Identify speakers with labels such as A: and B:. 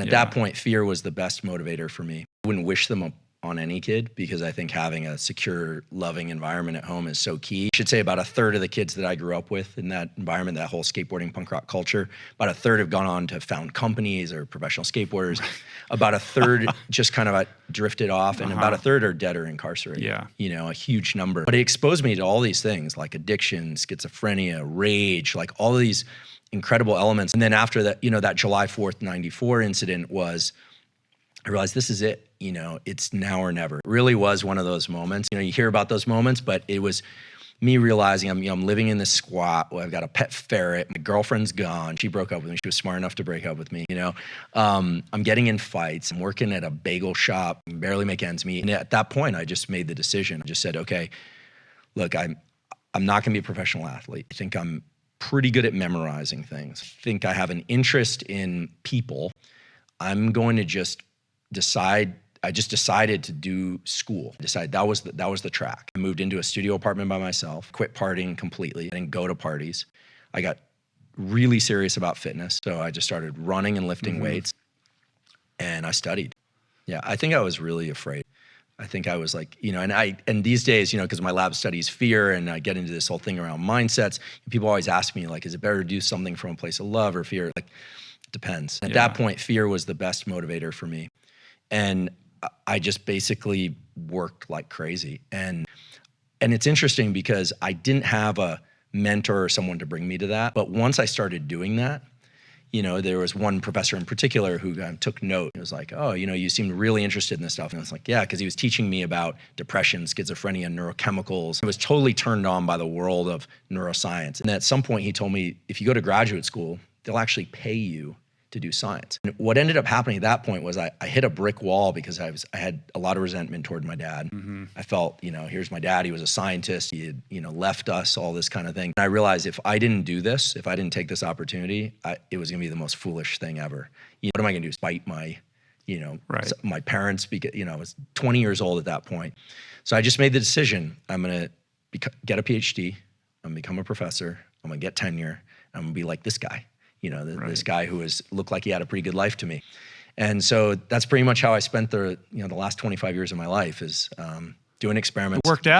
A: At that point, fear was the best motivator for me. I wouldn't wish them on any kid because I think having a secure, loving environment at home is so key. I should say about a third of the kids that I grew up with in that environment, that whole skateboarding punk rock culture, about a third have gone on to found companies or professional skateboarders. About a third just kind of drifted off, and about a third are dead or incarcerated. You know, a huge number. But it exposed me to all these things like addiction, schizophrenia, rage, like all of these incredible elements. And then after that, you know, that July 4th, 94 incident was, I realized this is it, you know, it's now or never. It really was one of those moments. You know, you hear about those moments, but it was me realizing I'm living in this squat. I've got a pet ferret. My girlfriend's gone. She broke up with me. She was smart enough to break up with me, you know. I'm getting in fights. I'm working at a bagel shop. I barely make ends meet. And at that point, I just made the decision. I just said, okay, look, I'm not going to be a professional athlete. I think I'm pretty good at memorizing things. I think I have an interest in people. I'm going to just decide. I just decided to do school. I decided that was the track. I moved into a studio apartment by myself, quit partying completely, I didn't go to parties. I got really serious about fitness. So I just started running and lifting weights, and I studied. Yeah, I think I was really afraid. I think I was like, you know, and these days, you know, because my lab studies fear and I get into this whole thing around mindsets, people always ask me like, is it better to do something from a place of love or fear? Like, it depends. At that point, fear was the best motivator for me. And I just basically worked like crazy. And it's interesting because I didn't have a mentor or someone to bring me to that. But once I started doing that, you know, there was one professor in particular who took note. It was like, oh, you know, you seemed really interested in this stuff. And I was like, yeah, because he was teaching me about depression, schizophrenia, neurochemicals. I was totally turned on by the world of neuroscience. And at some point he told me, if you go to graduate school, they'll actually pay you to do science. And what ended up happening at that point was I hit a brick wall because I had a lot of resentment toward my dad. I felt, you know, here's my dad, he was a scientist, he had, you know, left us, all this kind of thing. And I realized if I didn't do this, if I didn't take this opportunity, it was gonna be the most foolish thing ever. You know, what am I gonna do, spite my, you know, my parents, because, you know, I was 20 years old at that point. So I just made the decision, I'm gonna get a PhD, I'm gonna become a professor, I'm gonna get tenure, I'm gonna be like this guy. You know, this guy who looked like he had a pretty good life to me. And so that's pretty much how I spent the last 25 years of my life is doing experiments.
B: It worked out.